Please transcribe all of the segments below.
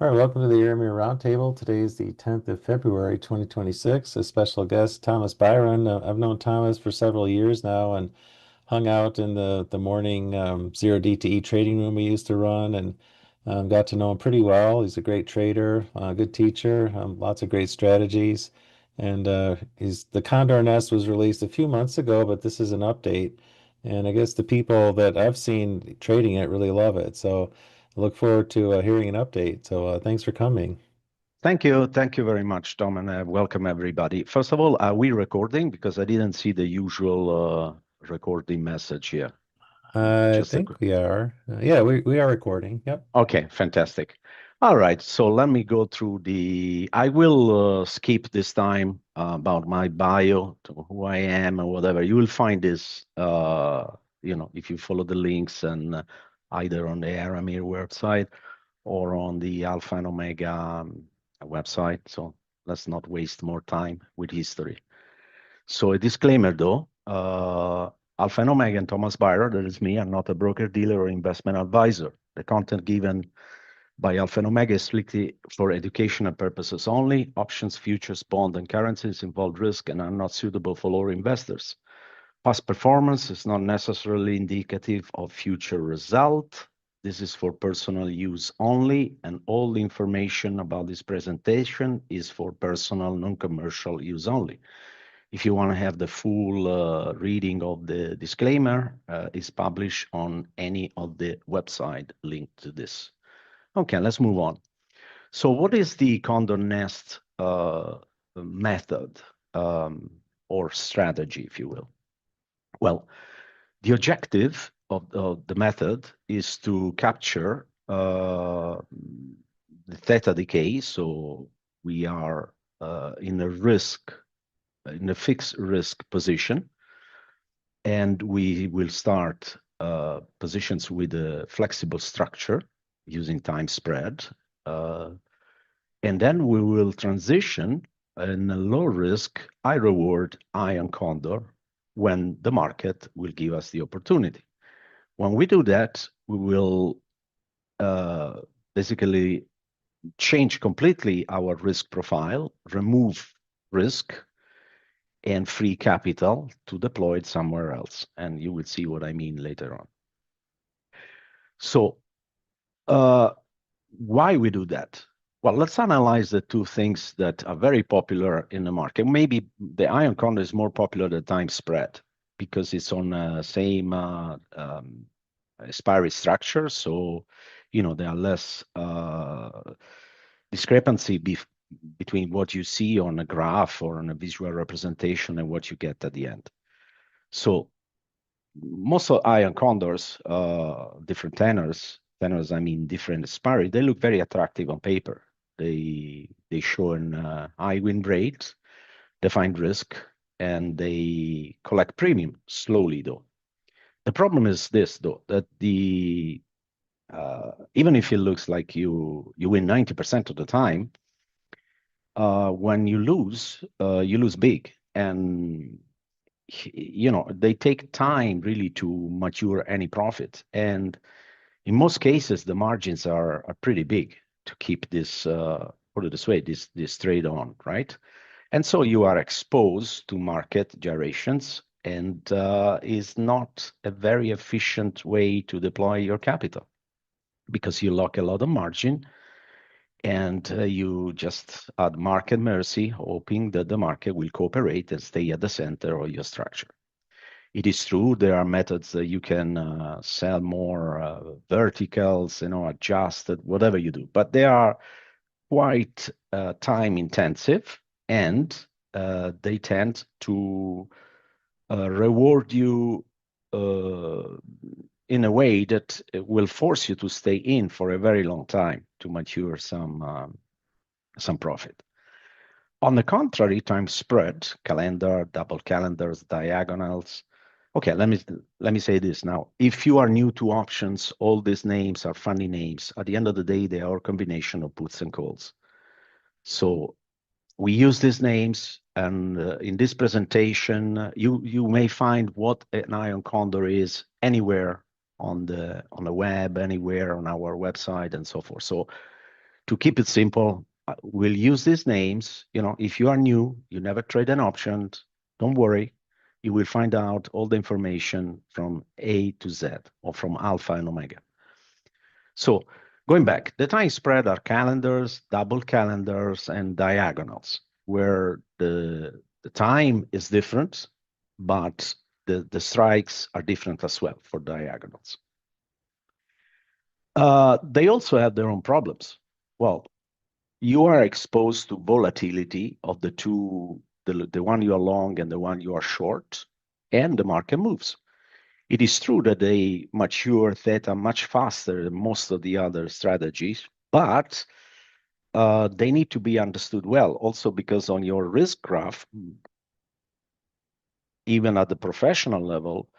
All right, welcome to the Aramir Roundtable. Today is the 10th of February, 2026. A special guest, Thomas Byron. I've known Thomas for several years now and hung out in the morning 0DTE trading room we used to run and got to know him pretty well. He's a great trader, good teacher, lots of great strategies. And the Condor Nest was released a few months ago, but this is an update. And I guess the people that I've seen trading it really love it. So I look forward to hearing an update. So thanks for coming. Thank you. Thank you very much, Tom, and welcome everybody. First of all, are we recording? Because I didn't see the usual recording message here. I Just a think quick. we are. Yeah, we are recording. Yep. Okay, fantastic. All right, so let me go through I will skip this time about my bio, to who I am or whatever. You will find this, if you follow the links and either on the Aramir website or on the Alpha and Omega website. So let's not waste more time with history. So a disclaimer though, Alpha and Omega and Thomas Byron, that is me, I'm not a broker, dealer, or investment advisor. The content given by Alpha and Omega is strictly for educational purposes only. Options, futures, bond, and currencies involve risk and are not suitable for lower investors. Past performance is not necessarily indicative of future result. This is for personal use only, and all the information about this presentation is for personal, non-commercial use only. If you want to have the full reading of the disclaimer, it's published on any of the website linked to this. Okay, let's move on. So what is the Condor Nest method or strategy, if you will? Well, the objective of the method is to capture the theta decay. So we are in a fixed risk position, and we will start positions with a flexible structure using time spread. And then we will transition in a low risk, high reward iron condor when the market will give us the opportunity. When we do that, we will basically change completely our risk profile, remove risk, and free capital to deploy it somewhere else. And you will see what I mean later on. So why we do that? Well, let's analyze the two things that are very popular in the market. Maybe the iron condor is more popular than time spread because it's on the same expiry structure. So, there are less discrepancy between what you see on a graph or on a visual representation and what you get at the end. So most of iron condors, different tenors, I mean different expiry, they look very attractive on paper. They show an high win rate, defined risk, and they collect premium slowly though. The problem is this though, that even if it looks like you win 90% of the time, when you lose big. And they take time really to mature any profit. And in most cases, the margins are pretty big to keep this, put it this way, this trade on, right? And so you are exposed to market gyrations, and is not a very efficient way to deploy your capital because you lock a lot of margin, and you just at market mercy, hoping that the market will cooperate and stay at the center of your structure. It is true there are methods that you can sell more verticals, adjusted, whatever you do, but they are quite time intensive, and they tend to reward you in a way that will force you to stay in for a very long time to mature some profit. On the contrary, time spread, calendar, double calendars, diagonals. Okay, let me say this now. If you are new to options, all these names are funny names. At the end of the day, they are a combination of puts and calls. So we use these names, and in this presentation, you may find what an iron condor is anywhere on the web, anywhere on our website, and so forth. So to keep it simple, we'll use these names. If you are new, you never trade an option, don't worry. You will find out all the information from A to Z, or from alpha and omega. So going back, the time spread are calendars, double calendars, and diagonals, where the time is different, but the strikes are different as well for diagonals. They also have their own problems. Well, you are exposed to volatility of the two, the one you are long and the one you are short, and the market moves. It is true that they mature theta much faster than most of the other strategies, but they need to be understood well, also because on your risk graph, even at the professional level,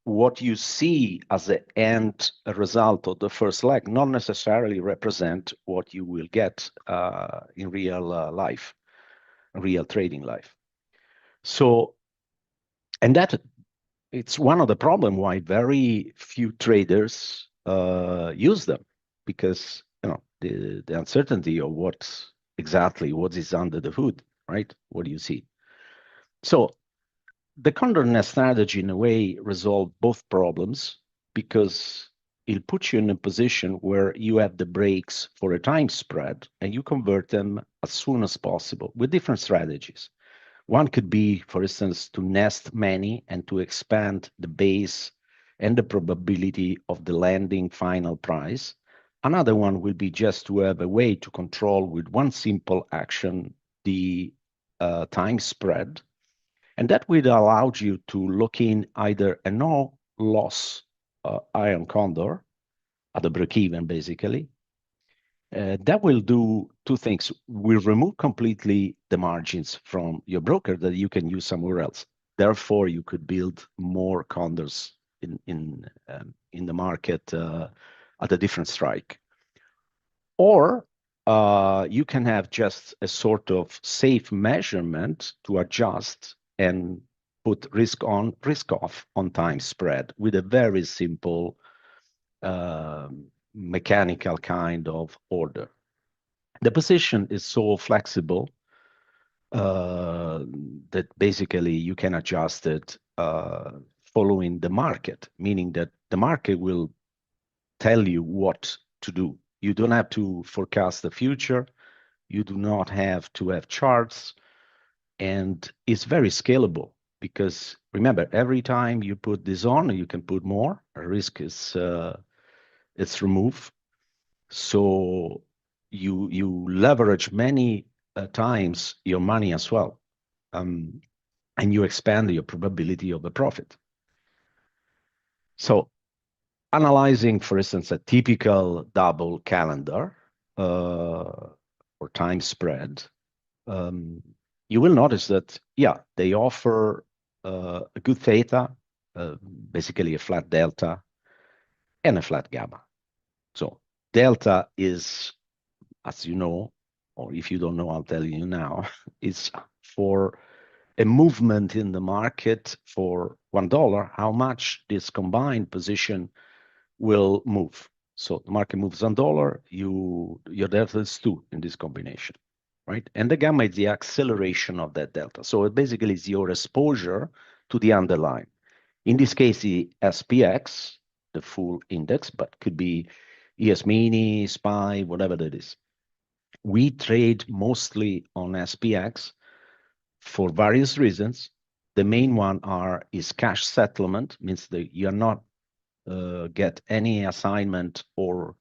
what you see as the end result of the first leg not necessarily represent what you will get in real life, real trading life. So, and that it's one of the problem why very few traders use them, because the uncertainty of what is under the hood, right? What do you see? So the Condor Nest strategy, in a way, resolved both problems, because it puts you in a position where you have the breaks for a time spread and you convert them as soon as possible with different strategies. One could be, for instance, to nest many and to expand the base and the probability of the landing final price. Another one will be just to have a way to control with one simple action the time spread. And that will allow you to lock in either a no loss iron condor at the break even, basically. That will do two things. Will remove completely the margins from your broker that you can use somewhere else. Therefore, you could build more condors in the market at a different strike. Or you can have just a sort of safe measurement to adjust and put risk on, risk off on time spread with a very simple mechanical kind of order. The position is so flexible that basically you can adjust it following the market, meaning that the market will tell you what to do. You don't have to forecast the future. You do not have to have charts. And it's very scalable, because remember, every time you put this on, you can put more. Risk is it's removed. So you leverage many times your money as well, and you expand your probability of a profit. So analyzing, for instance, a typical double calendar or time spread, you will notice that, yeah, they offer a good theta, basically a flat delta, and a flat gamma. So delta is, as you know, or if you don't know, I'll tell you now, is for a movement in the market for $1, how much this combined position will move. So the market moves $1, your delta is 2 in this combination, right? And the gamma is the acceleration of that delta. So it basically is your exposure to the underlying. In this case, the SPX, the full index, but could be ES mini, SPY, whatever that is. We trade mostly on SPX for various reasons. The main one is cash settlement, means that you're not get any assignment or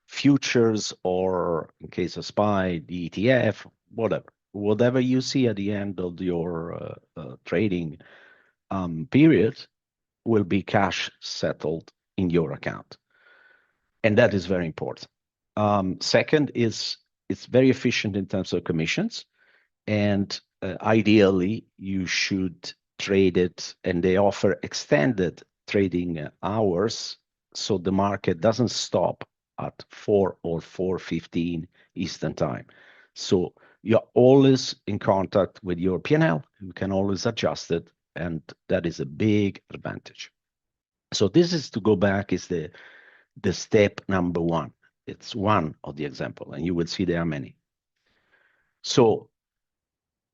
futures, or in case of SPY, the ETF, whatever you see at the end of your trading period will be cash settled in your account. And that is very important. Second is it's very efficient in terms of commissions. And ideally, you should trade it, and they offer extended trading hours, so the market doesn't stop at 4 or 4:15 Eastern time. So you're always in contact with your P&L. You can always adjust it, and that is a big advantage. So this is, to go back, is the step number one. It's one of the example, and you will see there are many. So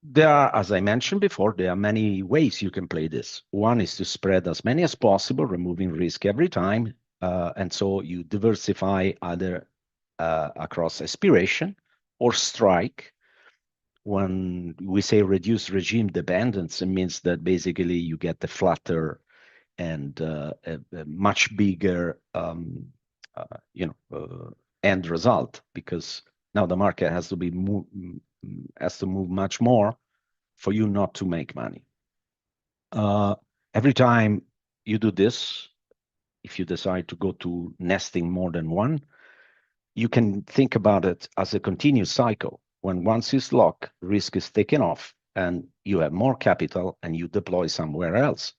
there are, as I mentioned before, there are many ways you can play this. One is to spread as many as possible, removing risk every time. And so you diversify either across expiration or strike. When we say reduce regime dependence, it means that basically you get the flatter and a much bigger end result, because now the market has to move much more for you not to make money. Every time you do this, if you decide to go to nesting more than one, you can think about it as a continuous cycle. When once is locked, risk is taken off and you have more capital and you deploy somewhere else.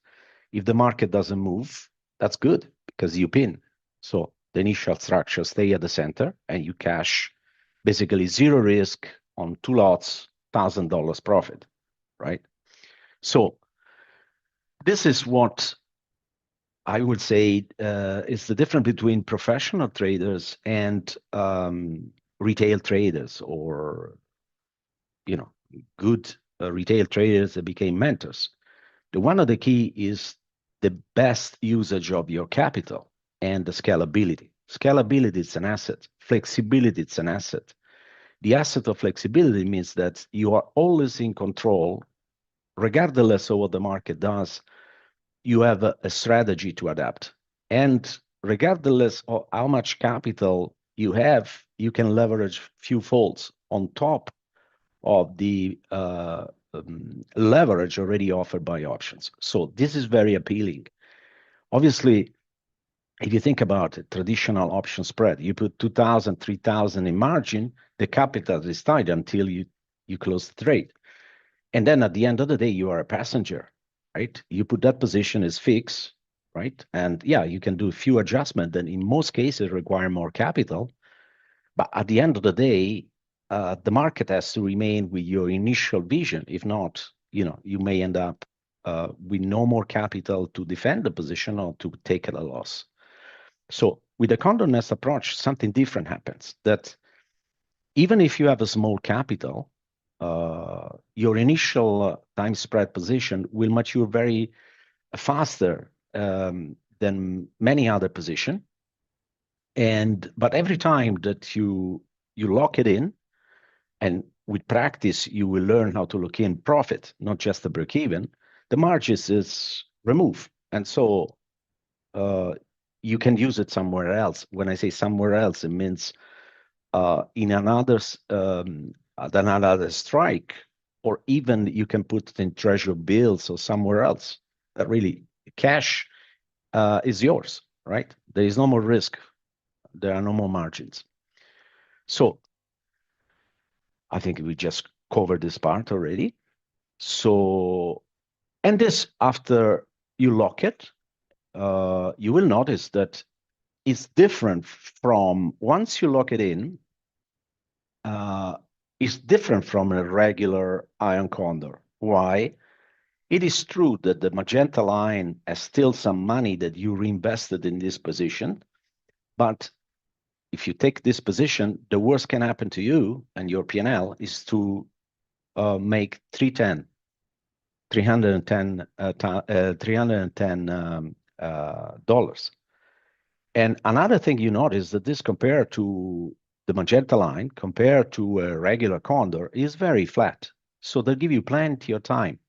If the market doesn't move, that's good because you pin. So the initial structure stay at the center and you cash basically zero risk on 2 lots, $1,000 profit, right? So this is what I would say is the difference between professional traders and retail traders, or good retail traders that became mentors. One of the key is the best usage of your capital and the scalability. Scalability is an asset. Flexibility is an asset. The asset of flexibility means that you are always in control, regardless of what the market does. You have a strategy to adapt. And regardless of how much capital you have, you can leverage few folds on top of the leverage already offered by options. So this is very appealing. Obviously, if you think about a traditional option spread, you put 2,000, 3,000 in margin, the capital is tied until you close the trade. And then at the end of the day, you are a passenger, right? You put that position as fixed, right? And yeah, you can do a few adjustments that in most cases require more capital. But at the end of the day, the market has to remain with your initial vision. If not, you may end up with no more capital to defend the position or to take a loss. So with the Condor Nest approach, something different happens, that even if you have a small capital, your initial time spread position will mature very faster than many other position. But every time that you lock it in, and with practice, you will learn how to lock in profit, not just the break even, the margins is removed. And so you can use it somewhere else. When I say somewhere else, it means in another strike, or even you can put it in treasury bills or somewhere else. Really, cash is yours, right? There is no more risk. There are no more margins. So I think we just covered this part already. So, and this, after you lock it, you will notice that it's different from once you lock it in, it's different from a regular iron condor. Why? It is true that the magenta line has still some money that you reinvested in this position, but if you take this position, the worst can happen to you and your P&L is to make 310 dollars. And another thing you notice that this compared to the magenta line, compared to a regular condor, is very flat. So they'll give you plenty of time.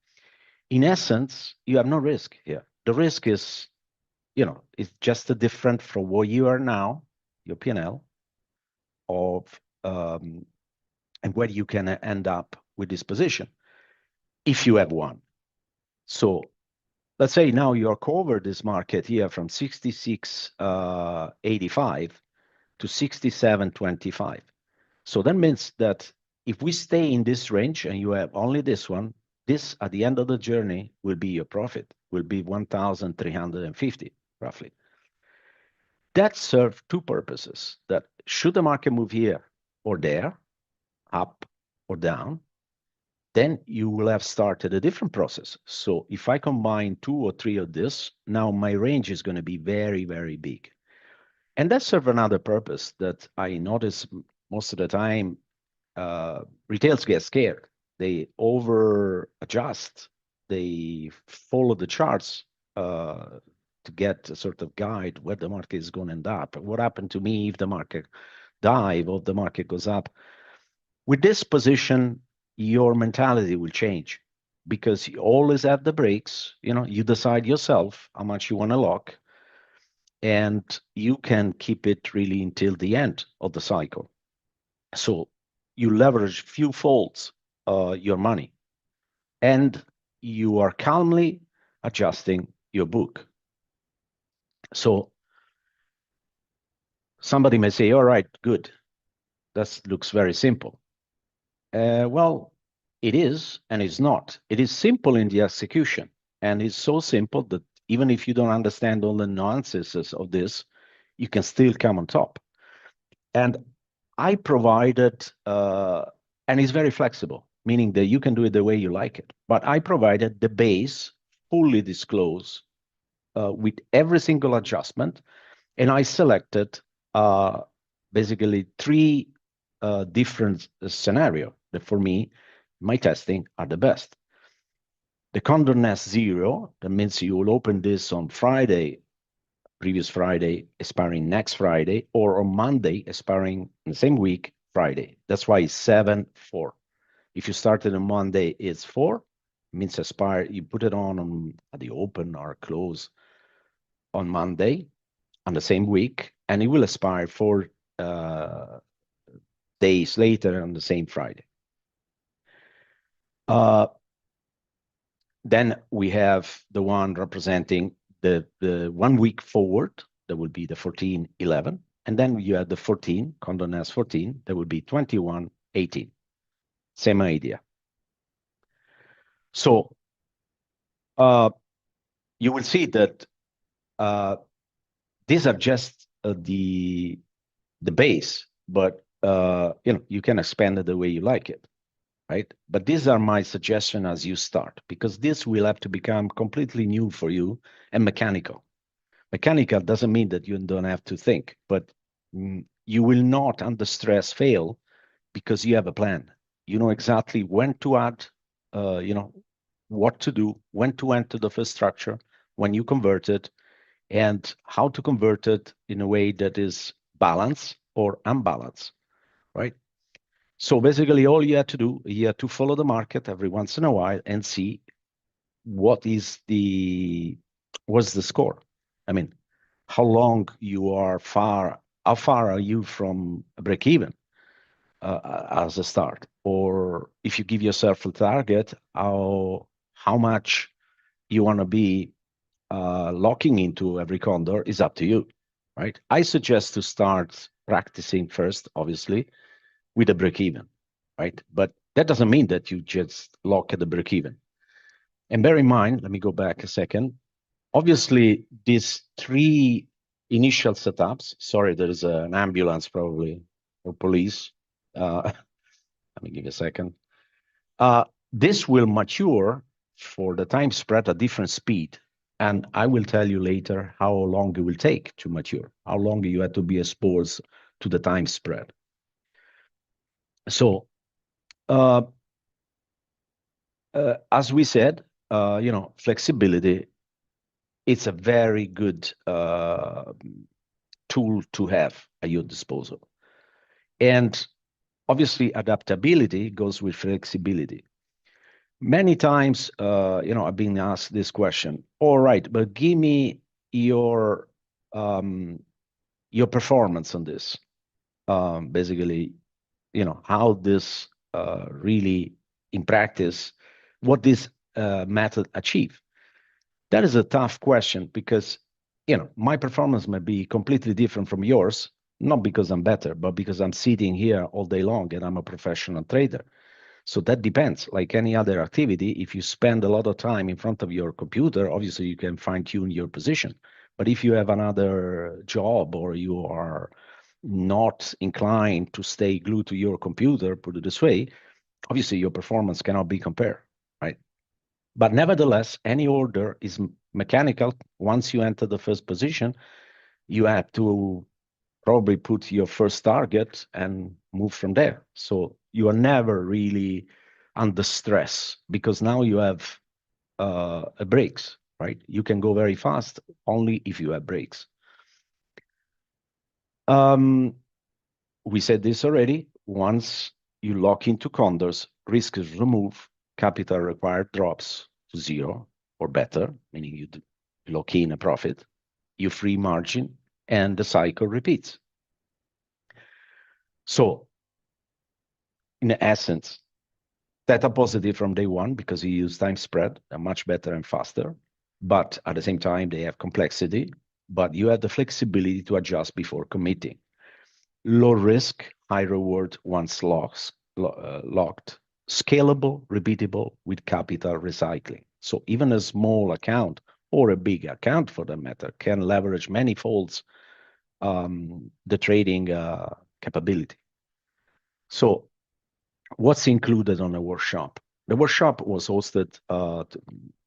In essence, you have no risk here. The risk is, it's just different from where you are now, your P&L, of and where you can end up with this position, if you have one. So let's say now you're covered this market here from 66.85 to 67.25. So that means that if we stay in this range and you have only this one, this at the end of the journey will be your profit, will be 1,350 roughly. That serves two purposes: that should the market move here or there, up or down, then you will have started a different process. So if I combine 2 or 3 of this, now my range is going to be very, very big. And that serves another purpose that I notice most of the time. Retails get scared. They over adjust. They follow the charts to get a sort of guide where the market is going to end up. What happened to me if the market dive or the market goes up? With this position, your mentality will change because you always have the breaks. You decide yourself how much you want to lock, and you can keep it really until the end of the cycle. So you leverage few folds your money, and you are calmly adjusting your book. So somebody may say, all right, good. That looks very simple. Well, it is, and it's not. It is simple in the execution, and it's so simple that even if you don't understand all the nuances of this, you can still come on top. And I provided, and it's very flexible, meaning that you can do it the way you like it. But I provided the base fully disclosed with every single adjustment, and I selected basically three different scenarios that for me, my testing are the best. The Condor Nest 0, that means you will open this on Friday, previous Friday, expiring next Friday, or on Monday, expiring in the same week, Friday. That's why it's 7-4. If you started on Monday, it's 4, means expire. You put it on at the open or close on Monday on the same week, and it will expire 4 days later on the same Friday. Then we have the one representing the 1 week forward, that will be the 14-11. And then you have the 14, Condor Nest 14, that would be 21-18. Same idea. So you will see that these are just the base, but you can expand it the way you like it, right? But these are my suggestion as you start, because this will have to become completely new for you and mechanical. Mechanical doesn't mean that you don't have to think, but you will not under stress fail because you have a plan. You know exactly when to add, what to do, when to enter the first structure, when you convert it, and how to convert it in a way that is balanced or unbalanced, right? So basically, all you have to do, you have to follow the market every once in a while and see what's the score. I mean, how far are you from a break even as a start? Or if you give yourself a target, how much you want to be locking into every condor is up to you, right? I suggest to start practicing first, obviously, with a break even, right? But that doesn't mean that you just lock at the break even. And bear in mind, let me go back a second. Obviously, these three initial setups, sorry, there is an ambulance probably or police. Let me give you a second. This will mature for the time spread at different speed. And I will tell you later how long it will take to mature, how long you have to be exposed to the time spread. So, as we said, flexibility, it's a very good tool to have at your disposal. And obviously, adaptability goes with flexibility. Many times, I've been asked this question. All right, but give me your performance on this. Basically, how this really in practice, what this method achieve. That is a tough question because, my performance might be completely different from yours, not because I'm better, but because I'm sitting here all day long and I'm a professional trader. So that depends. Like any other activity, if you spend a lot of time in front of your computer, obviously you can fine tune your position. But if you have another job or you are not inclined to stay glued to your computer, put it this way, obviously your performance cannot be compared, right? But nevertheless, any order is mechanical. Once you enter the first position, you have to probably put your first target and move from there. So you are never really under stress because now you have brakes, right? You can go very fast only if you have brakes. We said this already. Once you lock into Condors, risk is removed, capital required drops to zero or better, meaning you lock in a profit, you free margin, and the cycle repeats. So, in essence, theta positive from day one because you use time spread, they're much better and faster, but at the same time, they have complexity, but you have the flexibility to adjust before committing. Low risk, high reward once locked, scalable, repeatable with capital recycling. So even a small account or a big account for that matter can leverage many folds the trading capability. So what's included on the workshop? The workshop was hosted a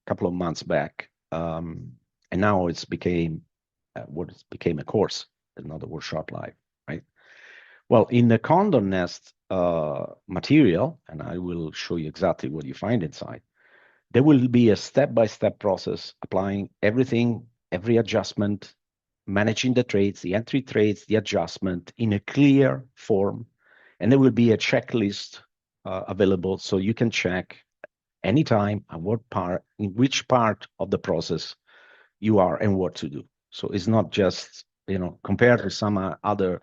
couple of months back, and now it's became what it became a course, another workshop live, right? Well, in the Condor Nest material, and I will show you exactly what you find inside, there will be a step-by-step process applying everything, every adjustment, managing the trades, the entry trades, the adjustment in a clear form. And there will be a checklist available so you can check anytime and what part, in which part of the process you are and what to do. So it's not just, compared to some other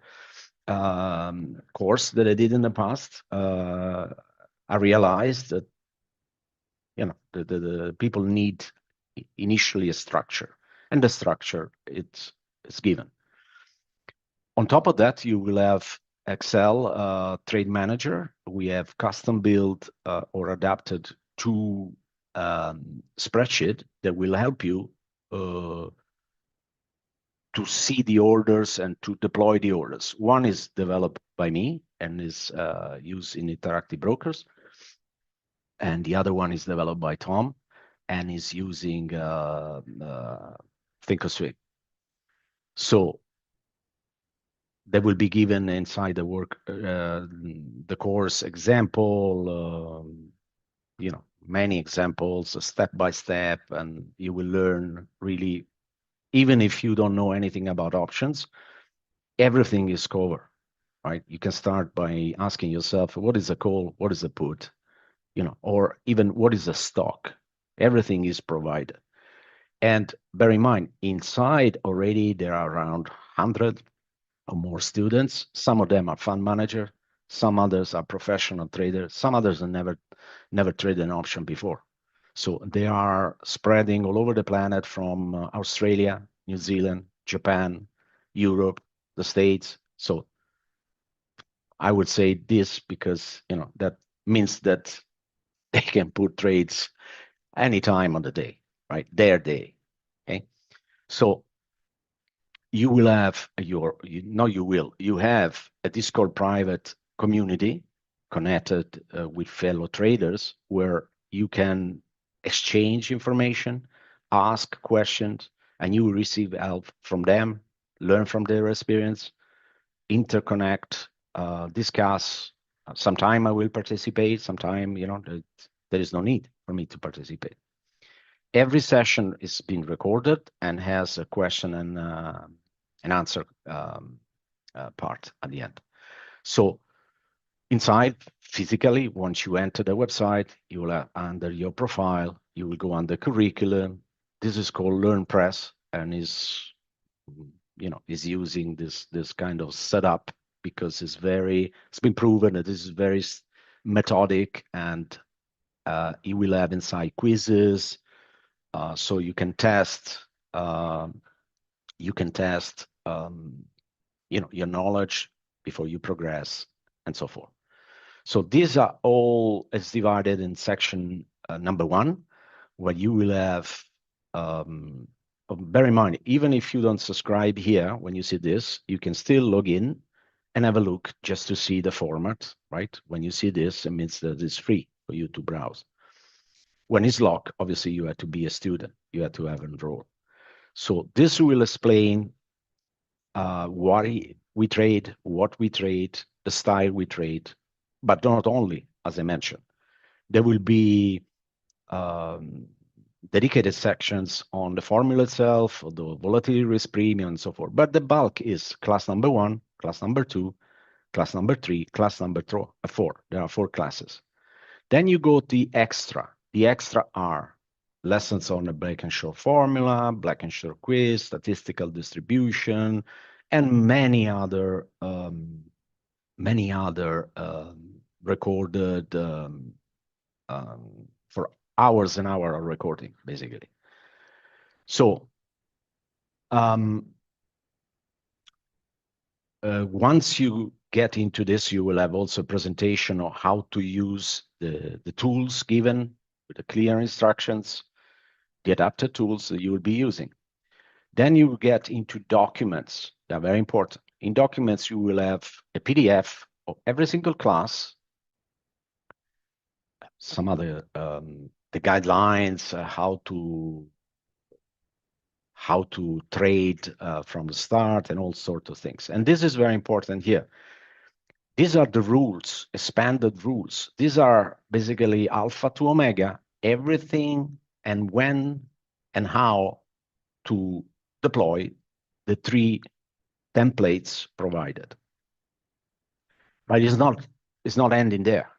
course that I did in the past, I realized that the people need initially a structure, and the structure it's given. On top of that, you will have Excel Trade Manager. We have custom built or adapted to spreadsheet that will help you to see the orders and to deploy the orders. One is developed by me and is used in Interactive Brokers. And the other one is developed by Tom and is using Thinkorswim. So they will be given inside the work, the course example, many examples, step by step, and you will learn really, even if you don't know anything about options, everything is covered, right? You can start by asking yourself, what is a call? What is a put? Or even what is a stock? Everything is provided. And bear in mind, inside already there are around 100 or more students. Some of them are fund manager, some others are professional traders, some others have never traded an option before. So they are spreading all over the planet from Australia, New Zealand, Japan, Europe, the States. So I would say this because that means that they can put trades any time on the day, right? Their day. Okay. So you will have you have a Discord private community connected with fellow traders where you can exchange information, ask questions, and you will receive help from them, learn from their experience, interconnect, discuss. Sometime I will participate, sometime, there is no need for me to participate. Every session is being recorded and has a question and an answer part at the end. So inside, physically, once you enter the website, you will have under your profile, you will go under curriculum. This is called LearnPress and is using this kind of setup because it's been proven that this is very methodic, and you will have inside quizzes, so you can test your knowledge before you progress and so forth. So these are all is divided in section number 1, where you will have bear in mind, even if you don't subscribe here, when you see this, you can still log in and have a look just to see the format, right? When you see this, it means that it's free for you to browse. When it's locked, obviously you have to be a student. You have to have enrolled. So this will explain we trade, what we trade, the style we trade, but not only, as I mentioned. There will be dedicated sections on the formula itself, the volatility risk premium, and so forth. But the bulk is class number 1, class number 2, class number 3, class number 4. There are 4 classes. Then you go to the extra. The extra are lessons on the Black-Scholes formula, Black-Scholes quiz, statistical distribution, and many other recorded for hours and hours of recording, basically. So once you get into this, you will have also a presentation of how to use the tools given with the clear instructions, the adapted tools that you will be using. Then you get into documents. They're very important. In documents, you will have a PDF of every single class, some other the guidelines, how to trade from the start, and all sorts of things. And this is very important here. These are the rules, expanded rules. These are basically alpha to omega, everything and when and how to deploy the 3 templates provided. But it's not ending there,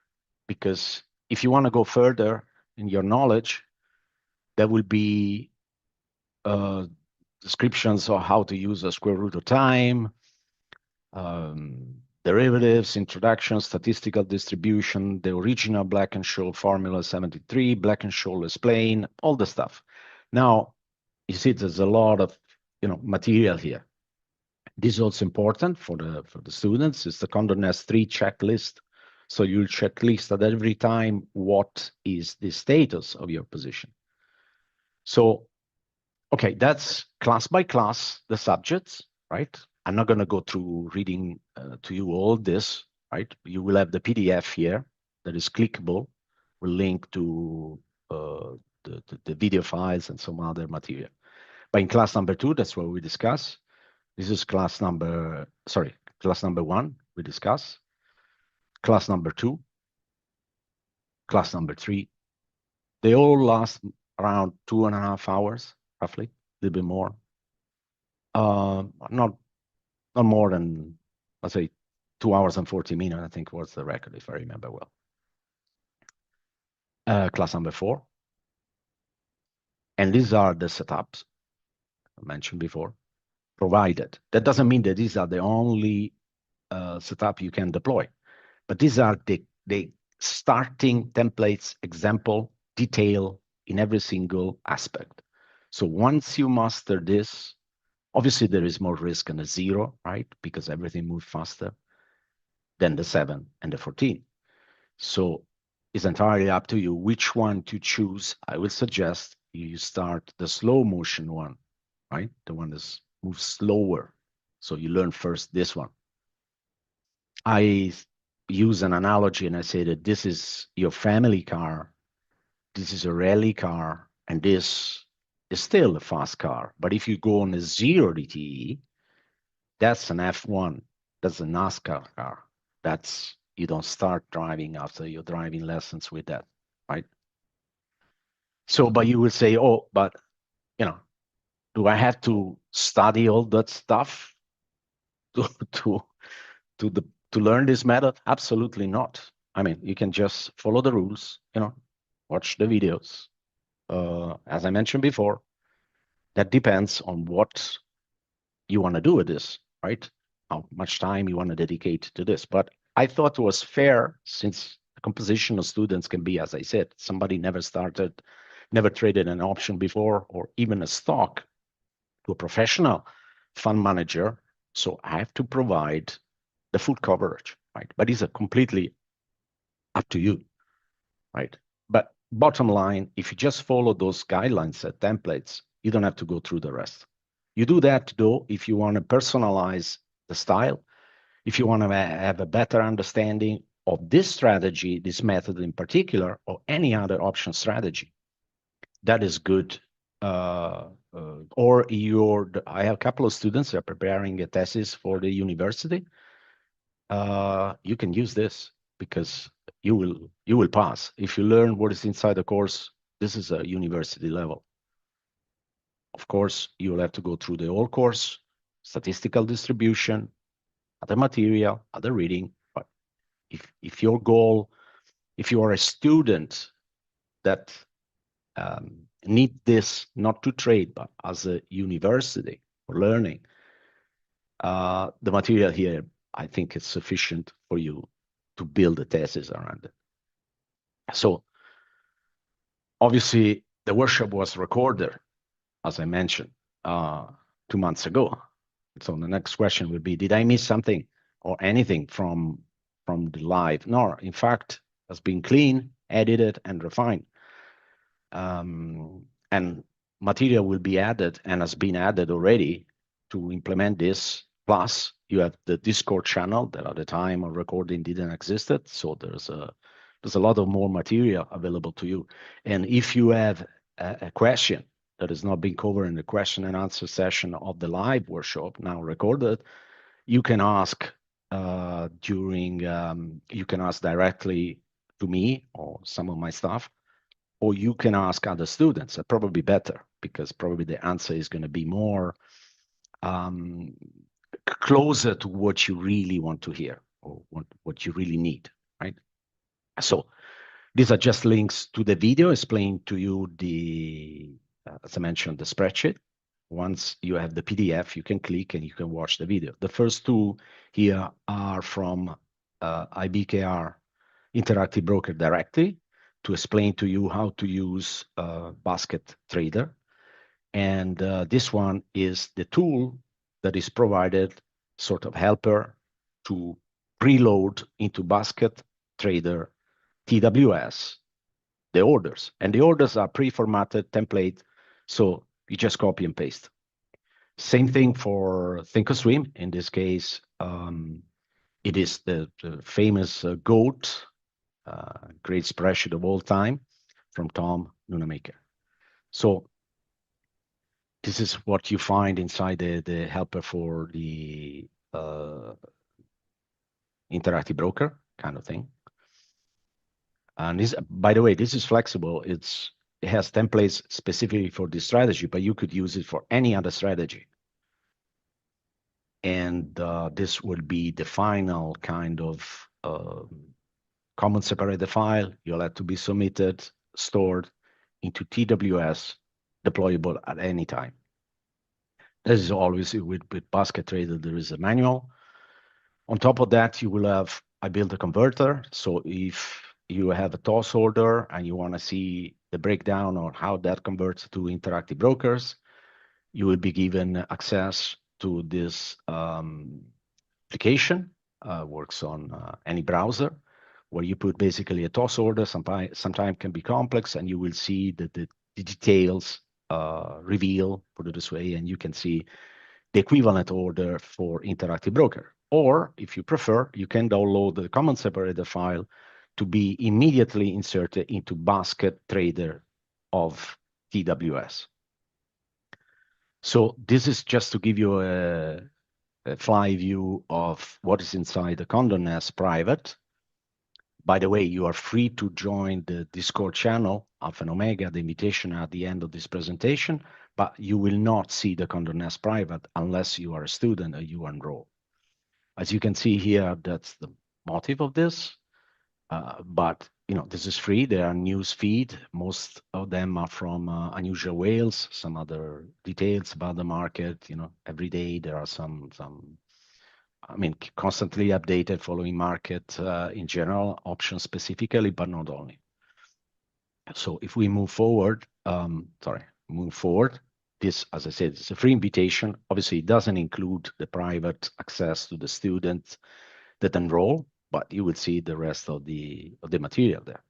because if you want to go further in your knowledge, there will be descriptions of how to use a square root of time, derivatives, introduction, statistical distribution, the original Black-Scholes formula 73, Black-Scholes explain, all the stuff. Now, you see, there's a lot of material here. This is also important for the students. It's the Condor Nest 3 checklist. So you'll checklist at every time what is the status of your position. So, okay, that's class by class, the subjects, right? I'm not going to go through reading to you all this, right? You will have the PDF here that is clickable. We'll link to the video files and some other material. But in class number 2, that's what we discuss. This is class number 1, we discuss. Class number 2, class number 3. They all last around 2.5 hours, roughly, a little bit more. Not more than, let's say, 2 hours and 40 minutes, I think was the record, if I remember well. Class number 4. And these are the setups I mentioned before, provided. That doesn't mean that these are the only setup you can deploy, but these are the starting templates, example, detail in every single aspect. So once you master this, obviously there is more risk in the 0, right? Because everything moves faster than the 7 and the 14. So it's entirely up to you which one to choose. I would suggest you start the slow motion one, right? The one that moves slower. So you learn first this one. I use an analogy and I say that this is your family car, this is a rally car, and this is still a fast car. But if you go on a 0 DTE, that's an F1, that's a NASCAR car. You don't start driving after your driving lessons with that, right? So, but you will say, oh, but do I have to study all that stuff to learn this method? Absolutely not. I mean, you can just follow the rules, watch the videos. As I mentioned before, that depends on what you want to do with this, right? How much time you want to dedicate to this. But I thought it was fair, since the composition of students can be, as I said, somebody never traded an option before, or even a stock, to a professional fund manager. So I have to provide the full coverage, right? But it's completely up to you, right? But bottom line, if you just follow those guidelines and templates, you don't have to go through the rest. You do that, though, if you want to personalize the style, if you want to have a better understanding of this strategy, this method in particular, or any other option strategy. That is good or I have a couple of students that are preparing a thesis for the university. You can use this because you will pass. If you learn what is inside the course, this is a university level. Of course, you will have to go through the whole course, statistical distribution, other material, other reading. But if your goal, if you are a student that need this not to trade, but as a university for learning, the material here, I think is sufficient for you to build a thesis around it. So obviously the workshop was recorded, as I mentioned, 2 months ago. So the next question would be, did I miss something or anything from the live? No, in fact, has been clean, edited, and refined. And material will be added and has been added already to implement this. Plus, you have the Discord channel that at the time of recording didn't existed. So there's a lot of more material available to you. And if you have a question that has not been covered in the question and answer session of the live workshop, now recorded, you can ask you can ask directly to me or some of my staff, or you can ask other students. Probably better, because probably the answer is going to be more closer to what you really want to hear or what you really need, right? So these are just links to the video explaining to you as I mentioned, the spreadsheet. Once you have the PDF, you can click and you can watch the video. The first two here are from IBKR Interactive Broker Directory to explain to you how to use Basket Trader. And this one is the tool that is provided, sort of helper, to preload into Basket Trader TWS the orders. And the orders are pre-formatted template, so you just copy and paste. Same thing for Thinkorswim. In this case, it is the famous GOAT, great spreadsheet of all time, from Tom Nunamaker. So this is what you find inside the helper for the interactive broker kind of thing. And this, by the way, this is flexible. It has templates specifically for this strategy, but you could use it for any other strategy. And this will be the final kind of common separator file. You'll have to be submitted, stored into TWS, deployable at any time. This is always with Basket Trader, there is a manual. On top of that, you will have, I built a converter. So if you have a toss order and you want to see the breakdown on how that converts to interactive brokers, you will be given access to this application, works on any browser, where you put basically a toss order, sometimes can be complex, and you will see the details reveal, put it this way, and you can see the equivalent order for interactive broker. Or if you prefer, you can download the common separator file to be immediately inserted into Basket Trader of TWS. So this is just to give you a fly view of what is inside the Condor Nest private. By the way, you are free to join the Discord channel, Alpha and Omega, the invitation at the end of this presentation, but you will not see the Condor Nest private unless you are a student or you enroll. As you can see here, that's the motive of this. But this is free. There are news feed. Most of them are from Unusual Whales, some other details about the market. Every day there are some constantly updated following market in general, options specifically, but not only. So if we move forward, this, as I said, it's a free invitation. Obviously, it doesn't include the private access to the students that enroll, but you will see the rest of the material there.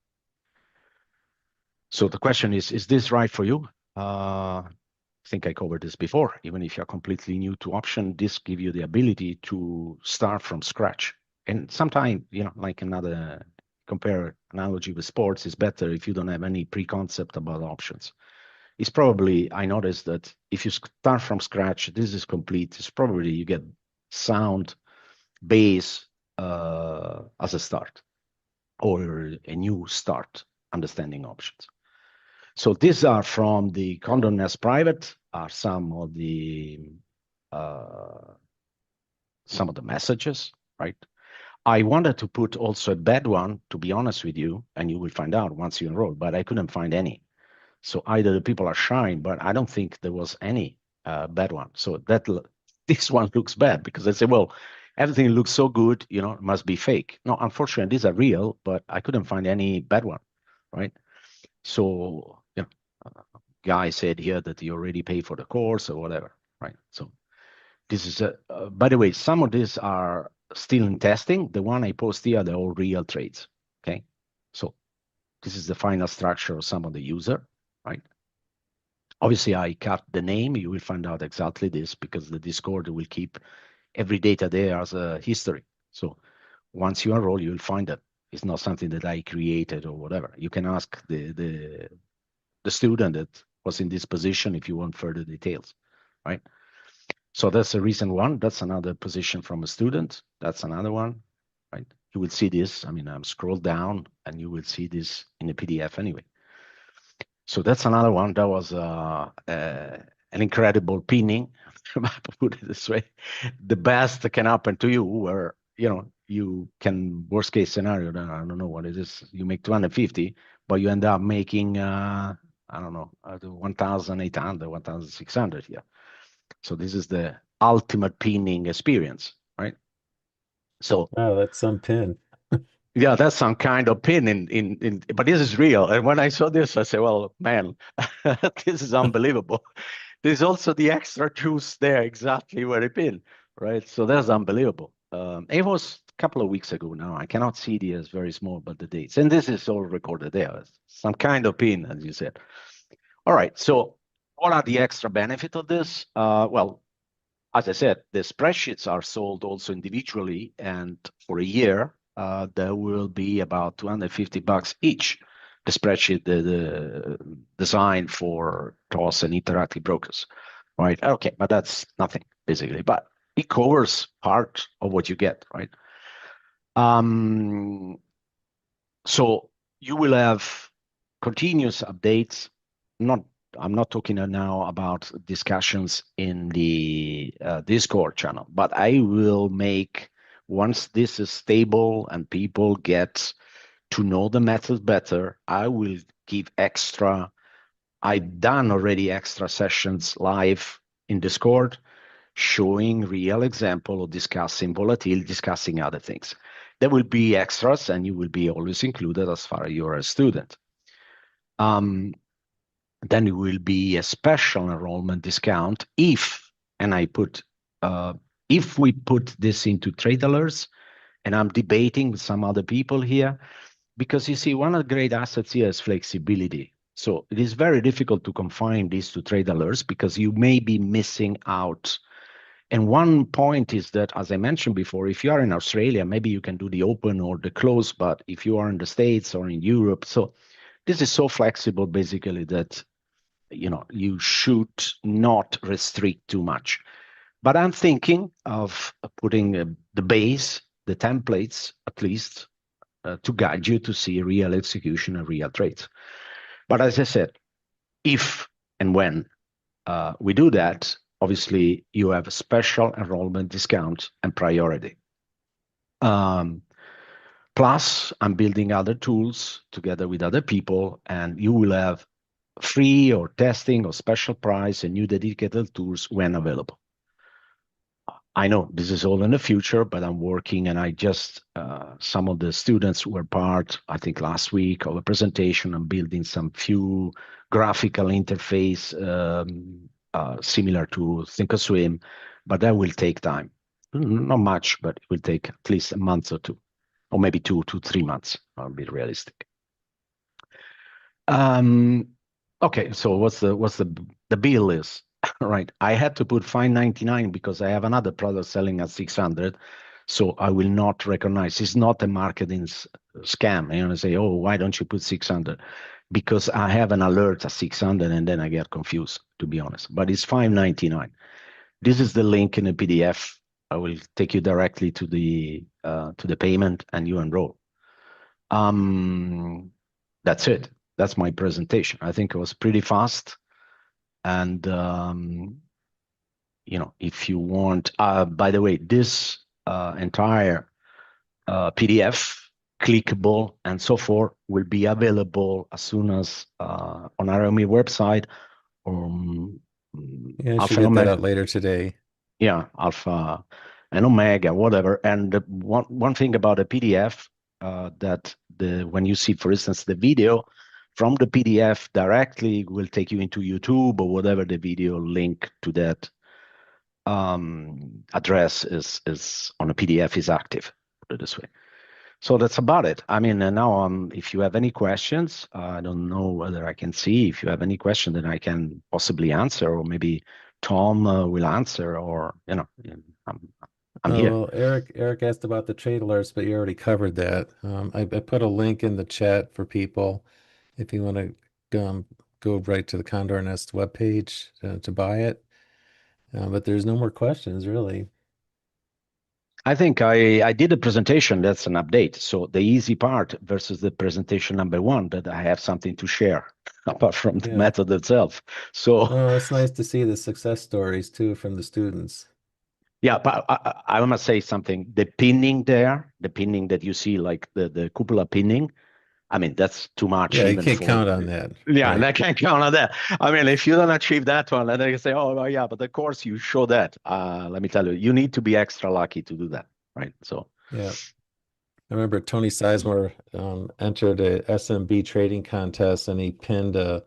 So the question is this right for you? I think I covered this before. Even if you're completely new to option, this gives you the ability to start from scratch. And sometimes, like another compare analogy with sports, is better if you don't have any pre-concept about options. it's probably, I noticed that if you start from scratch, this is complete. It's probably you get sound, bass as a start or a new start, understanding options. So these are from the Condor Nest private, are uh, some of the messages, right? I wanted to put also a bad one, to be honest with you, and you will find out once you enroll, but I couldn't find any. So either the people are shy, but I don't think there was any bad one. So this one looks bad because I say, well, everything looks so good, it must be fake. No, unfortunately, these are real, but I couldn't find any bad one, right? So, guy said here that he already paid for the course or whatever, right? So this is by the way, some of these are still in testing. The one I post here, they're all real trades, okay? So this is the final structure of some of the user, right? Obviously, I cut the name. You will find out exactly this because the Discord will keep every data there as a history. So once you enroll, you will find it. It's not something that I created or whatever. You can ask the student that was in this position if you want further details, right? So that's a recent one. That's another position from a student. That's another one, right? You will see this. I mean, I'm scroll down and you will see this in the PDF anyway. So that's another one. That was an incredible pinning. Put it this way, the best that can happen to you, where you can worst case scenario. I don't know what it is. You make 250, but you end up making I don't know 1,800, 1,600 here. So this is the ultimate pinning experience, right? So Oh, that's some pin. yeah, that's some kind of pin but this is real. And when I saw this, I said, well, man, this is unbelievable. There's also the extra juice there, exactly where it pin, right? So that's unbelievable. It was a couple of weeks ago now. I cannot see the as very small, but the dates. And this is all recorded there. Some kind of pin, as you said. All right. So what are the extra benefit of this? Well, as I said, the spreadsheets are sold also individually, and for a year, there will be about $250 each. The spreadsheet, the design for TOS and interactive brokers, right? Okay, but that's nothing basically, but it covers part of what you get, right? So you will have continuous updates. I'm not talking now about discussions in the Discord channel, but I will make, once this is stable and people get to know the method better, I will give extra. I've done already extra sessions live in Discord showing real example of discussing volatility, discussing other things. There will be extras and you will be always included as far as you're a student. Then it will be a special enrollment discount if we put this into trade alerts, and I'm debating with some other people here, because you see, one of the great assets here is flexibility. So it is very difficult to confine this to trade alerts because you may be missing out. And one point is that, as I mentioned before, if you are in Australia, maybe you can do the open or the close, but if you are in the States or in Europe, so this is so flexible basically that you should not restrict too much. But I'm thinking of putting the base, the templates, at least, to guide you to see real execution and real trades. But as I said, if and when we do that, obviously you have a special enrollment discount and priority. Plus, I'm building other tools together with other people, and you will have free or testing or special price and new dedicated tools when available. I know this is all in the future, but I'm working, and I just, some of the students were part, I think last week, of a presentation. I'm building some few graphical interface similar to Thinkorswim, but that will take time. Not much, but it will take at least a month or two, or maybe 2 to 3 months. I'll be realistic. Okay, so what's the bill is? Right, I had to put 599 because I have another product selling at 600, so I will not recognize. It's not a marketing scam. Say, oh, why don't you put 600? because I have an alert at 600 and then I get confused, to be honest. But it's 599. This is the link in the PDF. I will take you directly to the payment and you enroll. That's it. That's my presentation. I think it was pretty fast. And if you want, by the way, this entire PDF, clickable, and so forth will be available as soon as on our website or Yeah, I should Alpha and get that out Omega. later today. Yeah, Alpha and Omega, whatever. And one thing about a PDF that when you see, for instance, the video from the PDF directly will take you into YouTube or whatever the video link to that address is on a PDF is active, put it this way. So that's about it. I mean, now if you have any questions, I don't know whether I can see. If you have any question that I can possibly answer, or maybe Tom will answer, or I'm I'm Oh, here. well, Eric asked about the trade alerts, but you already covered that. I put a link in the chat for people if you want to go right to the Condor Nest webpage to buy it. But there's no more questions, really. I think I did a presentation. That's an update. So the easy part versus the presentation number one, that I have something to share apart from the Yeah. method itself. So Oh, it's nice to see the success stories too from the students. yeah, but I want to say something. The pinning there, the pinning that you see, like the cupola pinning, I mean, that's too much Yeah, you even can't for, count on that. yeah, and Right. I can't count on that. I mean, if you don't achieve that one, then they can say, oh, well, yeah, but of course you show that. Let me tell you, you need to be extra lucky to do that, right? So, Yeah. I remember Tony Sizemore entered a SMB trading contest and he pinned a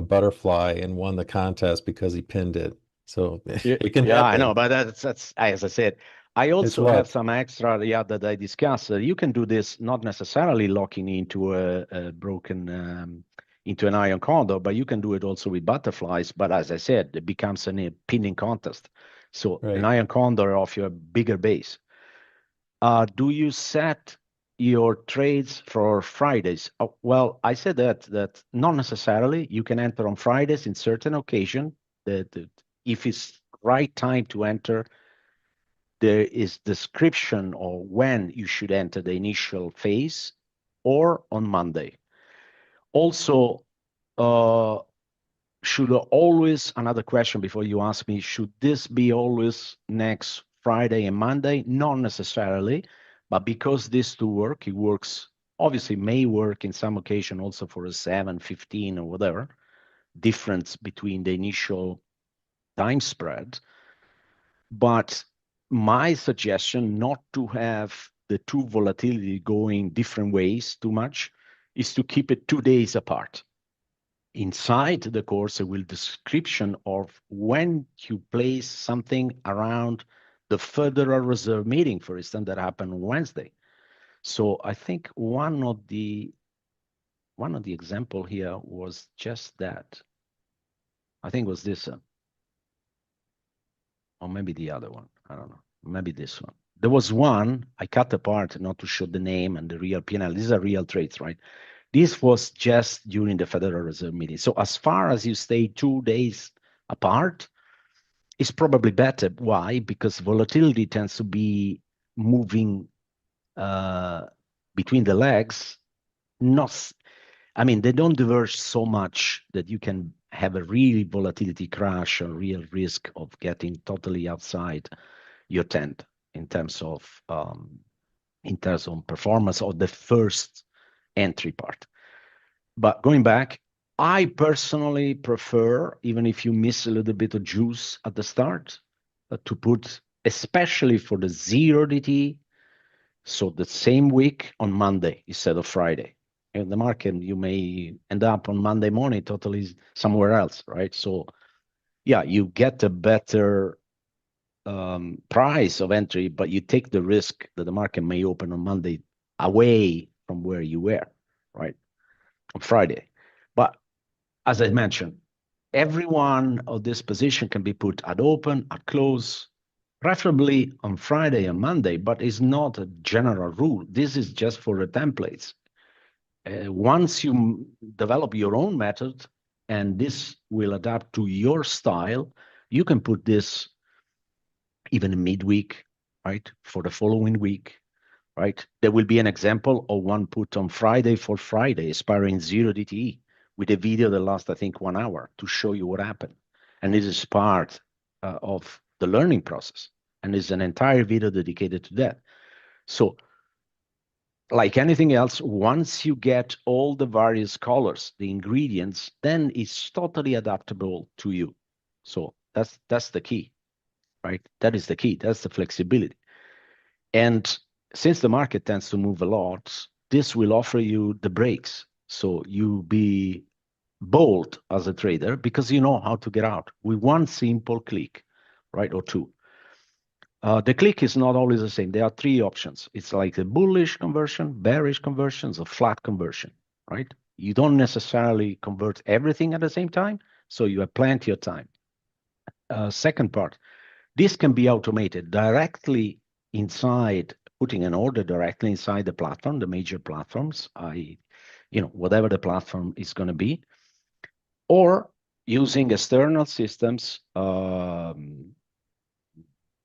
butterfly and won the contest because he pinned it. So yeah, it can yeah, I know, happen. but that's as I said, I It's also have luck. some extra, yeah, that I discussed. You can do this not necessarily locking into a broken into an iron condor, but you can do it also with butterflies. But as I said, it becomes a pinning contest. So an Right. iron condor of your bigger base. Do you set your trades for Fridays? Oh, well, I said that not necessarily. You can enter on Fridays in certain occasion. That if it's right time to enter, there is description of when you should enter the initial phase, or on Monday. Also, uh, should always, another question before you ask me, should this be always next Friday and Monday? Not necessarily, but because this to work, it works, obviously may work in some occasion also for a 7, 15 or whatever, difference between the initial time spread. But my suggestion not to have the two volatility going different ways too much is to keep it 2 days apart. Inside the course, there will description of when you place something around the Federal Reserve meeting, for instance, that happened on Wednesday. So I think one of the example here was just that. I think it was this one, or maybe the other one. I don't know. Maybe this one. There was one I cut apart not to show the name and the real P&L. These are real trades, right? This was just during the Federal Reserve meeting. So as far as you stay 2 days apart, it's probably better. Why? Because volatility tends to be moving uh, between the legs. Not, I mean, they don't diverge so much that you can have a real volatility crash or real risk of getting totally outside your tent in terms of performance of the first entry part. But going back, I personally prefer, even if you miss a little bit of juice at the start, to put, especially for the zero DT, so the same week on Monday instead of Friday. In the market, you may end up on Monday morning totally somewhere else, right? So, yeah, you get a better price of entry, but you take the risk that the market may open on Monday away from where you were, right? On Friday. But as I mentioned, every one of this position can be put at open, at close, preferably on Friday and Monday, but it's not a general rule. This is just for the templates. Once you develop your own method and this will adapt to your style, you can put this even in midweek, right? For the following week, right? There will be an example of one put on Friday for Friday, aspiring zero DTE with a video that lasts, I think, 1 hour to show you what happened. And this is part of the learning process. And there's an entire video dedicated to that. So like anything else, once you get all the various colors, the ingredients, then it's totally adaptable to you. So that's the key, right? That is the key. That's the flexibility. And since the market tends to move a lot, this will offer you the breaks. So you be bold as a trader because you know how to get out with one simple click, right? Or two. The click is not always the same. There are three options. It's like a bullish conversion, bearish conversions, a flat conversion, right? You don't necessarily convert everything at the same time, so you have plenty of time. Second part, this can be automated directly inside, putting an order directly inside the platform, the major platforms, whatever the platform is going to be, or using external systems.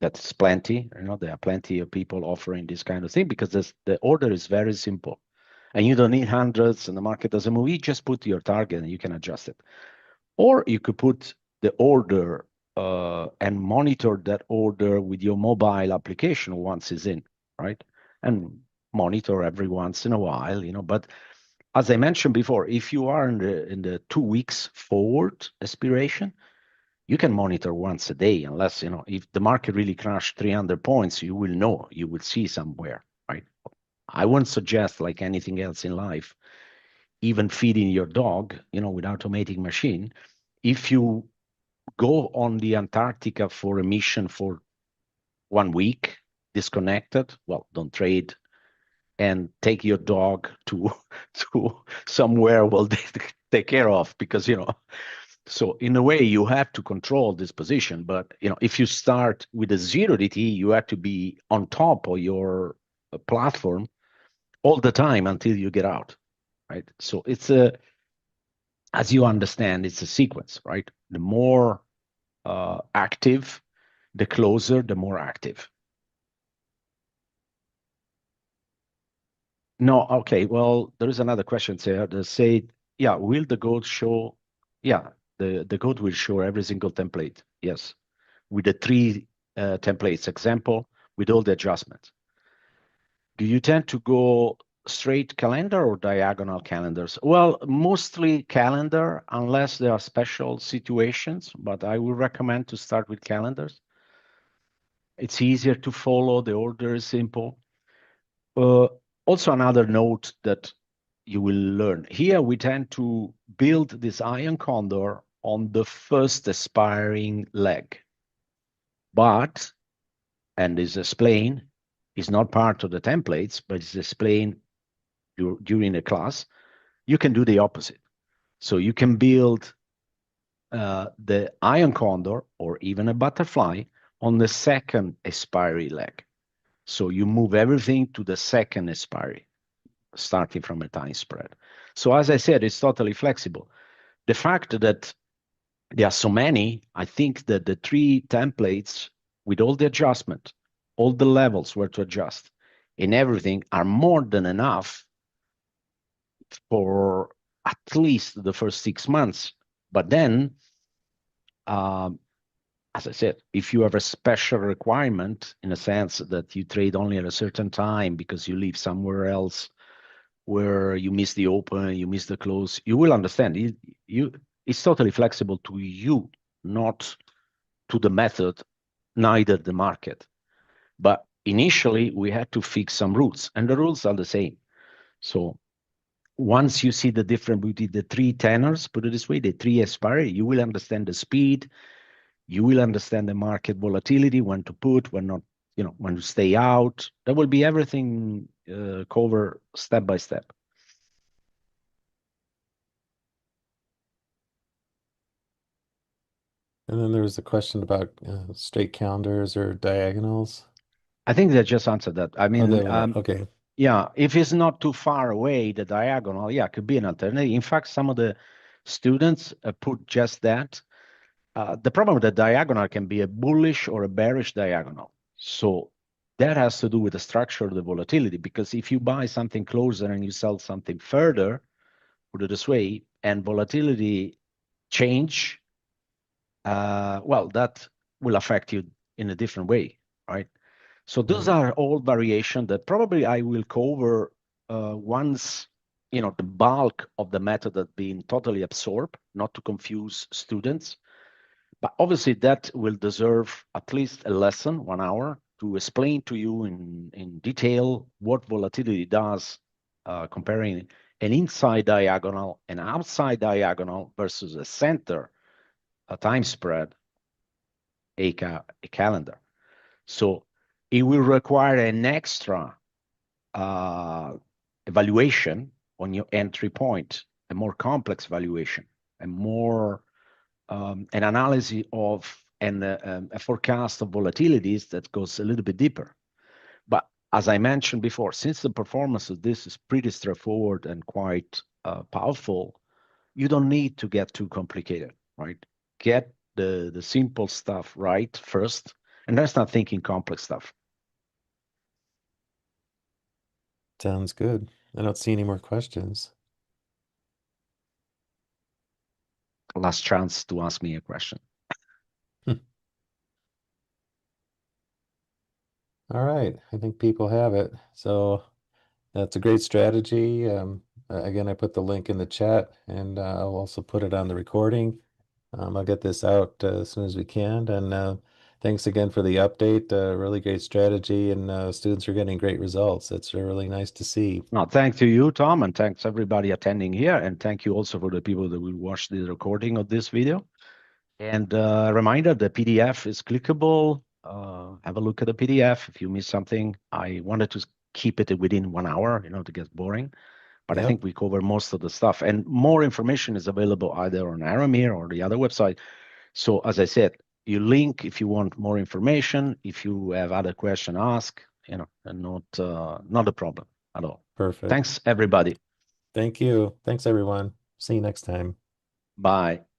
That's plenty. There are plenty of people offering this kind of thing because the order is very simple, and you don't need hundreds, and the market doesn't move. You just put your target, and you can adjust it. Or you could put the order and monitor that order with your mobile application once it's in, right? And monitor every once in a while, But as I mentioned before, if you are in the 2 weeks forward aspiration, you can monitor once a day, unless, if the market really crashed 300 points, you will know, you will see somewhere, right? I wouldn't suggest, like anything else in life, even feeding your dog, with automatic machine. If you go on the Antarctica for a mission for 1 week, disconnected, well, don't trade and take your dog to to somewhere well they take care of because so in a way you have to control this position, but if you start with a zero DT, you have to be on top of your platform all the time until you get out, right? So it's as you understand, it's a sequence, right? The more active, the closer, the more active. No, okay. Well, there is another question there that say, yeah, will the code show? Yeah, the code will show every single template. Yes, with the three templates example with all the adjustments. Do you tend to go straight calendar or diagonal calendars? Well, mostly calendar unless there are special situations, but I would recommend to start with calendars. It's easier to follow. The order is simple. Uh, Also, another note that you will learn. Here, we tend to build this iron condor on the first aspiring leg. But, and is explained, is not part of the templates, but is explained during the class, you can do the opposite. So you can build the iron condor or even a butterfly on the second expiry leg. So you move everything to the second expiry, starting from a time spread. So as I said, it's totally flexible. The fact that there are so many, I think that the three templates with all the adjustment, all the levels where to adjust and everything are more than enough for at least the first 6 months. But then, as I said, if you have a special requirement in a sense that you trade only at a certain time because you live somewhere else where you miss the open, you miss the close, you will understand. It's totally flexible to you, not to the method, neither the market. But initially, we had to fix some rules, and the rules are the same. So once you see the difference between the three tenors, put it this way, the three expiry, you will understand the speed, you will understand the market volatility, when to put, when not, when to stay out. That will be everything covered step by step. And then there was a question about straight calendars or diagonals. I think they just answered that. I Oh, mean, they were okay. Yeah, if it's not too far away, the diagonal, yeah, could be an alternative. In fact, some of the students put just that. The problem with the diagonal can be a bullish or a bearish diagonal. So that has to do with the structure of the volatility, because if you buy something closer and you sell something further, put it this way, and volatility change, well, that will affect you in a different way, right? So those Right. are all variation that probably I will cover once, the bulk of the method has been totally absorbed, not to confuse students. But obviously that will deserve at least a lesson, 1 hour, to explain to you in detail what volatility does, comparing an inside diagonal, an outside diagonal versus a center, a time spread, a calendar. So it will require an extra uh, evaluation on your entry point, a more complex valuation, a more an analysis of and a forecast of volatilities that goes a little bit deeper. But as I mentioned before, since the performance of this is pretty straightforward and quite powerful, you don't need to get too complicated, right? Get the simple stuff right first, and then start thinking complex stuff. Sounds good. I don't see any more questions. Last chance to ask me a question. All right. I think people have it. So that's a great strategy. Again, I put the link in the chat and I'll also put it on the recording. I'll get this out as soon as we can. And thanks again for the update. Really great strategy, and students are getting great results. It's really nice to see. No, thanks to you, Tom, and thanks everybody attending here, and thank you also for the people that will watch the recording of this video. And reminder, the PDF is clickable. Have a look at the PDF if you miss something. I wanted to keep it within 1 hour, to get boring, but I Yep, think we cover most of the stuff. And more information is available either on Aramir or the other website. So as I said, you link if you want more information. If you have other question, ask. And not a problem at all. perfect. Thanks, everybody. Thank you. Thanks, everyone. See you next time. Bye.